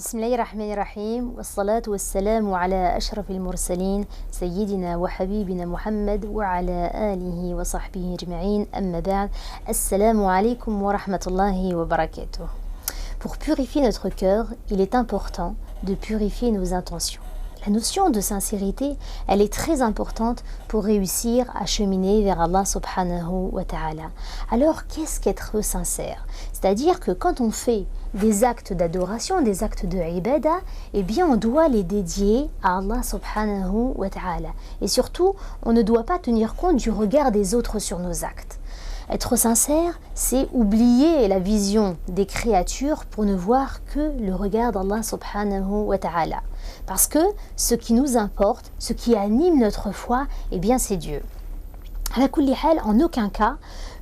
بسم الله الرحمن الرحيم والصلاة والسلام على أشرف المرسلين سيدنا وحبيبنا محمد وعلى آله وصحبه أجمعين أما بعد السلام عليكم ورحمة الله وبركاته. Pour purifier notre cœur, il est important de purifier nos intentions. La notion de sincérité, elle est très importante pour réussir à cheminer vers Allah subhanahu wa ta'ala. Alors, qu'est-ce qu'être sincère? C'est-à-dire que quand on fait des actes d'adoration, des actes de ibadah, eh bien on doit les dédier à Allah subhanahu wa ta'ala. Et surtout, on ne doit pas tenir compte du regard des autres sur nos actes. Être sincère, c'est oublier la vision des créatures pour ne voir que le regard d'Allah subhanahu wa ta'ala. Parce que ce qui nous importe, ce qui anime notre foi, eh bien c'est Dieu. Ala kulli hal, en aucun cas,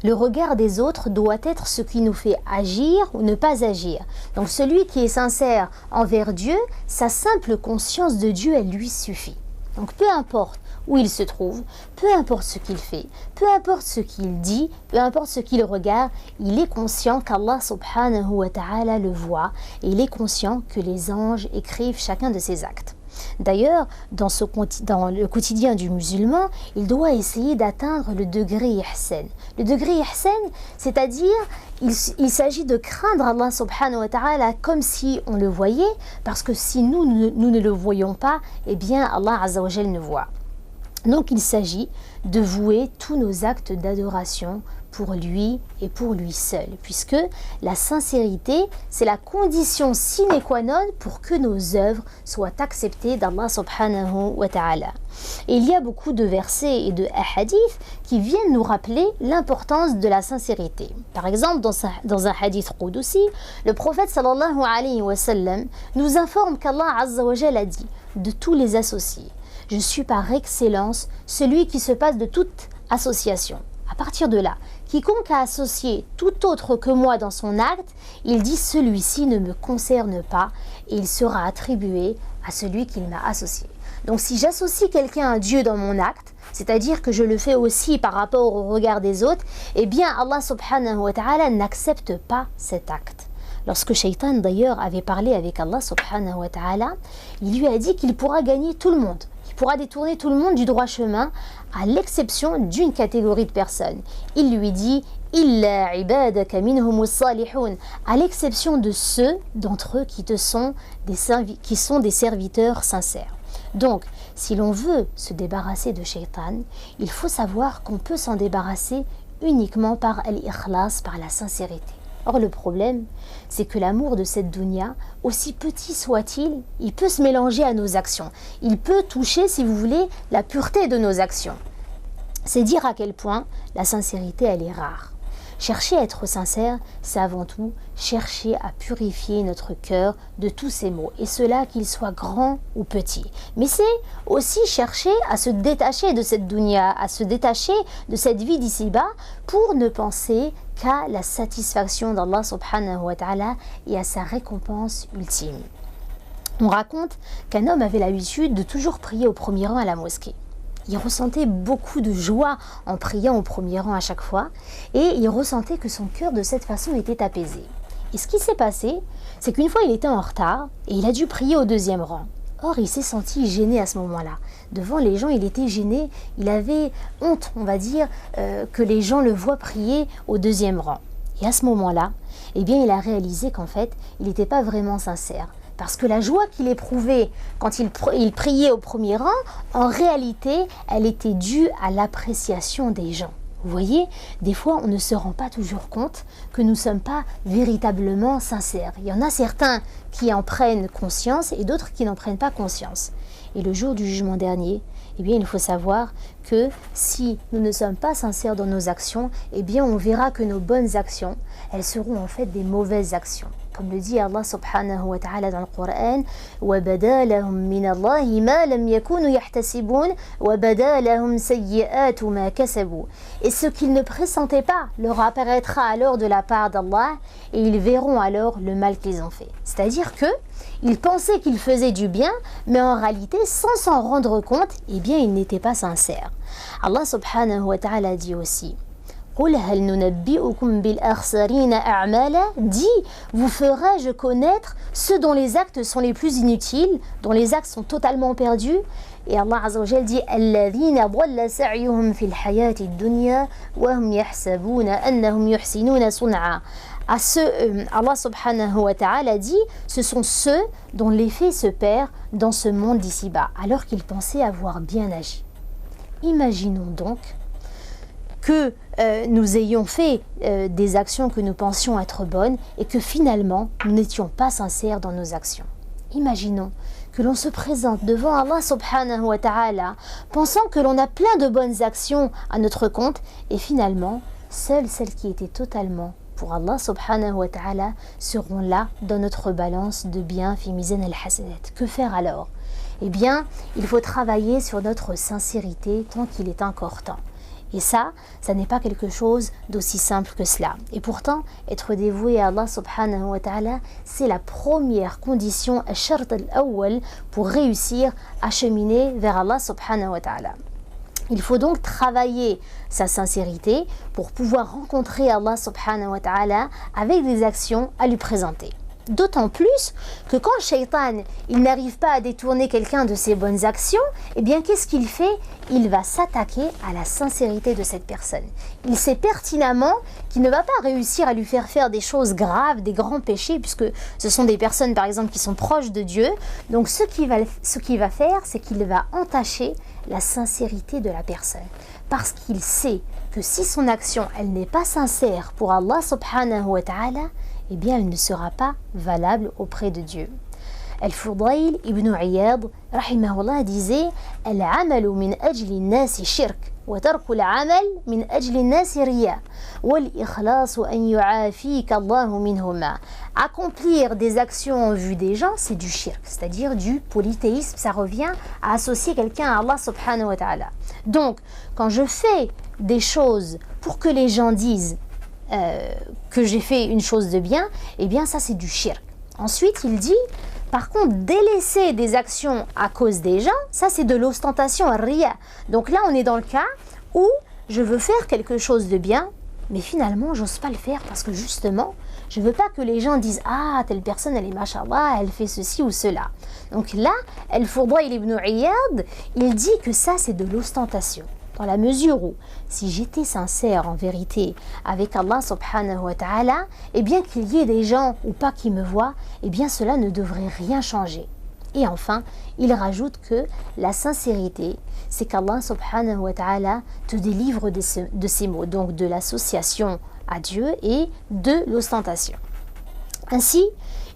le regard des autres doit être ce qui nous fait agir ou ne pas agir. Donc celui qui est sincère envers Dieu, sa simple conscience de Dieu, elle lui suffit. Donc peu importe où il se trouve, peu importe ce qu'il fait, peu importe ce qu'il dit, peu importe ce qu'il regarde, il est conscient qu'Allah subhanahu wa ta'ala le voit et il est conscient que les anges écrivent chacun de ses actes. D'ailleurs, dans le quotidien du musulman, il doit essayer d'atteindre le degré ihsan. Le degré ihsan, c'est-à-dire, il s'agit de craindre Allah subhanahu wa ta'ala comme si on le voyait, parce que si nous ne le voyons pas, eh bien Allah azza wa jal ne voit. Donc il s'agit de vouer tous nos actes d'adoration pour lui et pour lui seul, puisque la sincérité, c'est la condition sine qua non pour que nos œuvres soient acceptées d'Allah subhanahu wa ta'ala. Et il y a beaucoup de versets et de hadiths qui viennent nous rappeler l'importance de la sincérité. Par exemple, dans un hadith qudsi, le prophète sallallahu alayhi wa sallam nous informe qu'Allah azza wa jalla a dit de tous les associés: je suis par excellence celui qui se passe de toute association. À partir de là, quiconque a associé tout autre que moi dans son acte, il dit celui-ci ne me concerne pas et il sera attribué à celui qu'il m'a associé. Donc si j'associe quelqu'un à Dieu dans mon acte, c'est-à-dire que je le fais aussi par rapport au regard des autres, eh bien Allah subhanahu wa ta'ala n'accepte pas cet acte. Lorsque Shaitan d'ailleurs avait parlé avec Allah subhanahu wa ta'ala, il lui a dit qu'il pourra gagner tout le monde. Il pourra détourner tout le monde du droit chemin, à l'exception d'une catégorie de personnes. Il lui dit « Illa ibadaka minhumus salihun » à l'exception de ceux d'entre eux qui sont des serviteurs sincères. Donc, si l'on veut se débarrasser de Shaitan, il faut savoir qu'on peut s'en débarrasser uniquement par al-ikhlas, par la sincérité. Or le problème, c'est que l'amour de cette dunya, aussi petit soit-il, il peut se mélanger à nos actions. Il peut toucher, si vous voulez, la pureté de nos actions. C'est dire à quel point la sincérité, elle est rare. Chercher à être sincère, c'est avant tout chercher à purifier notre cœur de tous ces maux, et cela qu'ils soient grands ou petits. Mais c'est aussi chercher à se détacher de cette dunya, à se détacher de cette vie d'ici-bas, pour ne penser qu'à la satisfaction d'Allah subhanahu wa ta'ala et à sa récompense ultime. On raconte qu'un homme avait l'habitude de toujours prier au premier rang à la mosquée. Il ressentait beaucoup de joie en priant au premier rang à chaque fois et il ressentait que son cœur de cette façon était apaisé. Et ce qui s'est passé, c'est qu'une fois il était en retard et il a dû prier au deuxième rang. Or, il s'est senti gêné à ce moment-là. Devant les gens, il était gêné, il avait honte, on va dire, que les gens le voient prier au deuxième rang. Et à ce moment-là, eh bien, il a réalisé qu'en fait, il n'était pas vraiment sincère. Parce que la joie qu'il éprouvait quand il priait au premier rang, en réalité, elle était due à l'appréciation des gens. Vous voyez, des fois, on ne se rend pas toujours compte que nous ne sommes pas véritablement sincères. Il y en a certains qui en prennent conscience et d'autres qui n'en prennent pas conscience. Et le jour du jugement dernier, eh bien, il faut savoir que si nous ne sommes pas sincères dans nos actions, eh bien, on verra que nos bonnes actions, elles seront en fait des mauvaises actions. Comme le dit Allah subhanahu wa ta'ala dans le Coran, وَبَدَا لَهُم مِّنَ اللَّهِ مَا لَمْ يَكُونُوا يَحْتَسِبُونَ وَبَدَا لَهُم سَيِّئَاتُ مَا كَسَبُوا. Et ce qu'ils ne pressentaient pas leur apparaîtra alors de la part d'Allah et ils verront alors le mal qu'ils ont fait. C'est-à-dire que ils pensaient qu'ils faisaient du bien, mais en réalité, sans s'en rendre compte, eh bien, ils n'étaient pas sincères. Allah subhanahu wa ta'ala dit aussi قُلْ هَلْ نُنَبِّئُكُمْ بِالْأَخْسَرِينَ أَعْمَالًا dit, vous ferai-je connaître ceux dont les actes sont les plus inutiles, dont les actes sont totalement perdus. Et Allah Azza wa Jal dit الَّذِينَ ضَلَّ سَعْيُهُمْ فِي الْحَيَاةِ الدُّنْيَا وَهُمْ يَحْسَبُونَ أَنَّهُمْ يُحْسِنُونَ صُنْعًا. À ceux, Allah subhanahu wa ta'ala dit, ce sont ceux dont l'effet se perd dans ce monde d'ici-bas, alors qu'ils pensaient avoir bien agi. Imaginons donc que nous ayons fait des actions que nous pensions être bonnes et que finalement nous n'étions pas sincères dans nos actions. Imaginons que l'on se présente devant Allah subhanahu wa ta'ala pensant que l'on a plein de bonnes actions à notre compte et finalement, seules celles qui étaient totalement pour Allah subhanahu wa ta'ala seront là dans notre balance de biens fi mizan al-hasanat. Que faire alors? Eh bien, il faut travailler sur notre sincérité tant qu'il est encore temps. Et ça n'est pas quelque chose d'aussi simple que cela. Et pourtant, être dévoué à Allah subhanahu wa ta'ala, c'est la première condition, al-shart al-awwal, pour réussir à cheminer vers Allah subhanahu wa ta'ala. Il faut donc travailler sa sincérité pour pouvoir rencontrer Allah subhanahu wa ta'ala avec des actions à lui présenter. D'autant plus que quand le shaitan il n'arrive pas à détourner quelqu'un de ses bonnes actions, eh bien qu'est-ce qu'il fait? Il va s'attaquer à la sincérité de cette personne. Il sait pertinemment qu'il ne va pas réussir à lui faire des choses graves, des grands péchés, puisque ce sont des personnes par exemple qui sont proches de Dieu. Donc ce qu'il va faire, c'est qu'il va entacher la sincérité de la personne. Parce qu'il sait que si son action elle n'est pas sincère pour Allah subhanahu wa ta'ala, eh bien elle ne sera pas valable auprès de Dieu. Al-Fudayl ibn Iyad rahimahullah disait Al-amalu min ajli nasi shirk wa tarku al-amal min ajli nasi riya wal ikhlasu an yu'afika Allahu minhuma. Accomplir des actions en vue des gens, c'est du shirk, c'est-à-dire du polythéisme, ça revient à associer quelqu'un à Allah subhanahu wa ta'ala. Donc, quand je fais des choses pour que les gens disent que j'ai fait une chose de bien, eh bien ça c'est du shirk. Ensuite il dit, par contre délaisser des actions à cause des gens, ça c'est de l'ostentation, riya. Donc là on est dans le cas où je veux faire quelque chose de bien, mais finalement j'ose pas le faire parce que justement je veux pas que les gens disent ah telle personne elle est mashallah, elle fait ceci ou cela. Donc là Al-Fudayl ibn Iyad il dit que ça c'est de l'ostentation. Dans la mesure où, si j'étais sincère en vérité avec Allah subhanahu wa ta'ala, eh bien qu'il y ait des gens ou pas qui me voient, eh bien cela ne devrait rien changer. Et enfin, il rajoute que la sincérité, c'est qu'Allah subhanahu wa ta'ala te délivre de ces mots, donc de l'association à Dieu et de l'ostentation. Ainsi,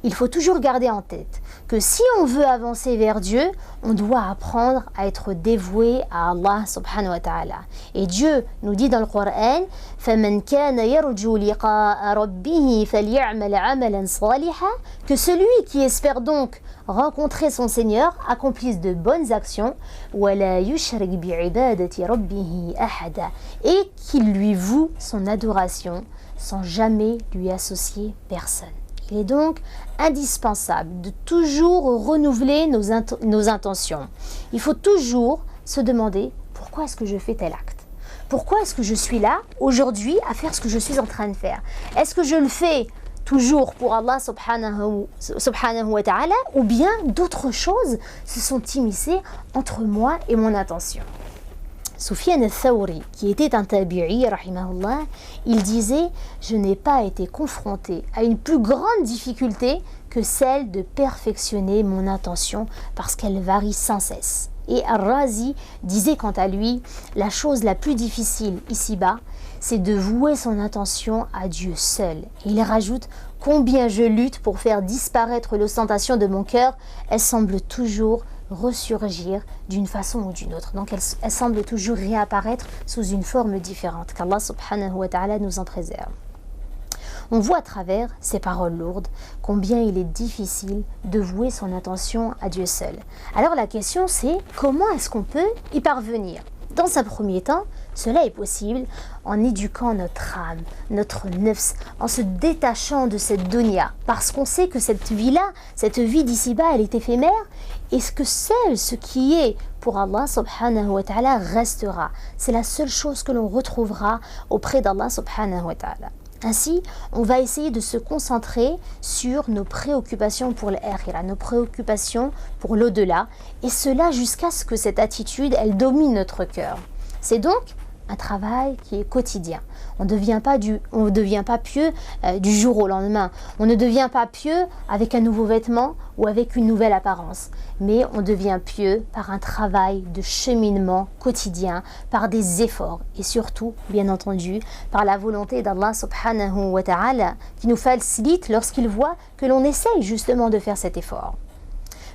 il faut toujours garder en tête que si on veut avancer vers Dieu, on doit apprendre à être dévoué à Allah subhanahu wa ta'ala. Et Dieu nous dit dans le Coran فَمَنْ كَانَ يَرْجُو لِقَاءَ رَبِّهِ فَلْيَعْمَلْ عَمَلًا صَالِحًا que celui qui espère donc rencontrer son Seigneur accomplisse de bonnes actions وَلَا يُشْرِكْ بِعِبَادَةِ رَبِّهِ أَحَدًا et qu'il lui voue son adoration sans jamais lui associer personne. Il est donc indispensable de toujours renouveler nos intentions. Il faut toujours se demander pourquoi est-ce que je fais tel acte? Pourquoi est-ce que je suis là aujourd'hui à faire ce que je suis en train de faire? Est-ce que je le fais toujours pour Allah subhanahu wa ta'ala ou bien d'autres choses se sont immiscées entre moi et mon intention? Sufyan al-Thawri, qui était un tabi'i, rahimahullah, il disait « Je n'ai pas été confronté à une plus grande difficulté que celle de perfectionner mon intention parce qu'elle varie sans cesse. » Et Ar-Razi disait quant à lui « La chose la plus difficile ici-bas, c'est de vouer son intention à Dieu seul. » Et il rajoute « Combien je lutte pour faire disparaître l'ostentation de mon cœur, elle semble toujours ressurgir d'une façon ou d'une autre. Donc elle semble toujours réapparaître sous une forme différente. Qu'Allah subhanahu wa ta'ala nous en préserve. On voit à travers ces paroles lourdes combien il est difficile de vouer son attention à Dieu seul. Alors la question c'est comment est-ce qu'on peut y parvenir? Dans un premier temps, Cela est possible en éduquant notre âme, notre nafs, en se détachant de cette dunya, parce qu'on sait que cette vie-là, cette vie d'ici-bas, elle est éphémère, et que ce qui est pour Allah subhanahu wa ta'ala restera. C'est la seule chose que l'on retrouvera auprès d'Allah subhanahu wa ta'ala. Ainsi, on va essayer de se concentrer sur nos préoccupations pour l'akhira, nos préoccupations pour l'au-delà, et cela jusqu'à ce que cette attitude, elle domine notre cœur. C'est donc un travail qui est quotidien. On ne devient pas pieux du jour au lendemain. On ne devient pas pieux avec un nouveau vêtement ou avec une nouvelle apparence. Mais on devient pieux par un travail de cheminement quotidien, par des efforts et surtout, bien entendu, par la volonté d'Allah subhanahu wa ta'ala qui nous facilite lorsqu'il voit que l'on essaye justement de faire cet effort.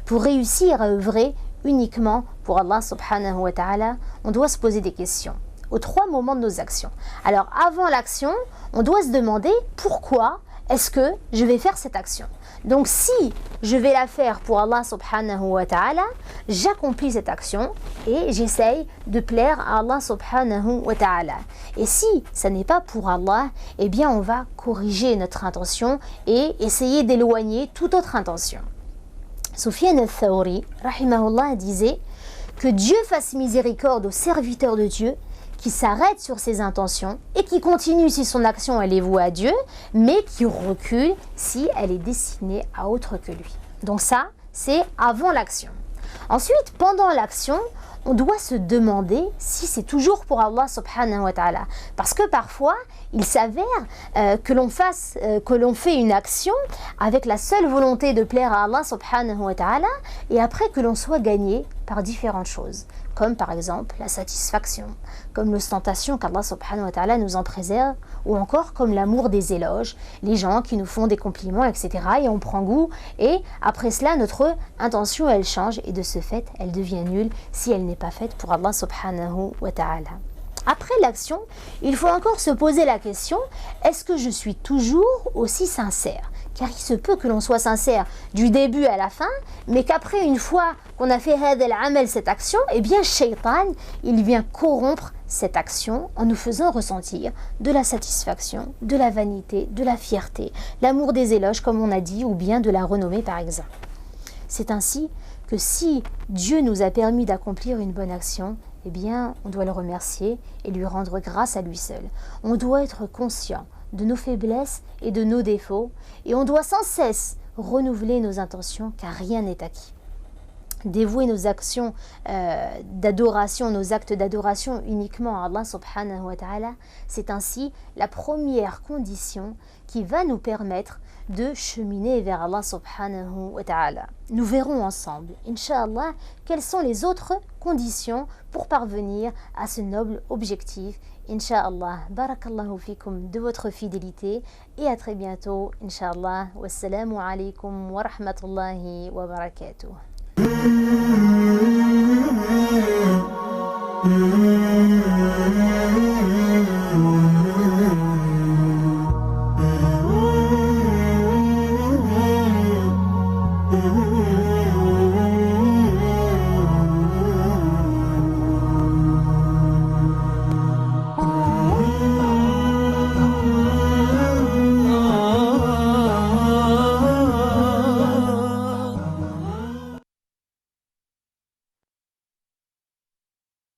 Pour réussir à œuvrer uniquement pour Allah subhanahu wa ta'ala, on doit se poser des questions aux 3 moments de nos actions. Alors avant l'action, on doit se demander pourquoi est-ce que je vais faire cette action. Donc si je vais la faire pour Allah subhanahu wa ta'ala, j'accomplis cette action et j'essaye de plaire à Allah subhanahu wa ta'ala. Et si ça n'est pas pour Allah, eh bien on va corriger notre intention et essayer d'éloigner toute autre intention. Sufyan al-Thawri, rahimahullah, disait que Dieu fasse miséricorde aux serviteurs de Dieu qui s'arrête sur ses intentions et qui continue si son action elle est vouée à Dieu, mais qui recule si elle est destinée à autre que lui. Donc ça, c'est avant l'action. Ensuite, pendant l'action, on doit se demander si c'est toujours pour Allah subhanahu wa ta'ala. Parce que parfois, il s'avère que l'on fait une action avec la seule volonté de plaire à Allah subhanahu wa ta'ala et après que l'on soit gagné par différentes choses, comme par exemple la satisfaction, comme l'ostentation qu'Allah subhanahu wa ta'ala nous en préserve, ou encore comme l'amour des éloges, les gens qui nous font des compliments, etc. Et on prend goût, et après cela, notre intention, elle change, et de ce fait, elle devient nulle si elle n'est pas faite pour Allah subhanahu wa ta'ala. Après l'action, il faut encore se poser la question, est-ce que je suis toujours aussi sincère ? Car il se peut que l'on soit sincère du début à la fin, mais qu'après, une fois qu'on a fait cette action, eh bien, Shaitan, il vient corrompre cette action en nous faisant ressentir de la satisfaction, de la vanité, de la fierté, l'amour des éloges, comme on a dit, ou bien de la renommée, par exemple. C'est ainsi que si Dieu nous a permis d'accomplir une bonne action, eh bien, on doit le remercier et lui rendre grâce à lui seul. On doit être conscient de nos faiblesses et de nos défauts, et on doit sans cesse renouveler nos intentions, car rien n'est acquis. Dévouer nos actions d'adoration, nos actes d'adoration uniquement à Allah subhanahu wa ta'ala, c'est ainsi la première condition qui va nous permettre de cheminer vers Allah subhanahu wa ta'ala. Nous verrons ensemble, Inch'Allah, quelles sont les autres conditions pour parvenir à ce noble objectif. Inch'Allah, barakallahu fikum de votre fidélité et à très bientôt, Inch'Allah. Wassalamu alaikum wa rahmatullahi wa barakatuh.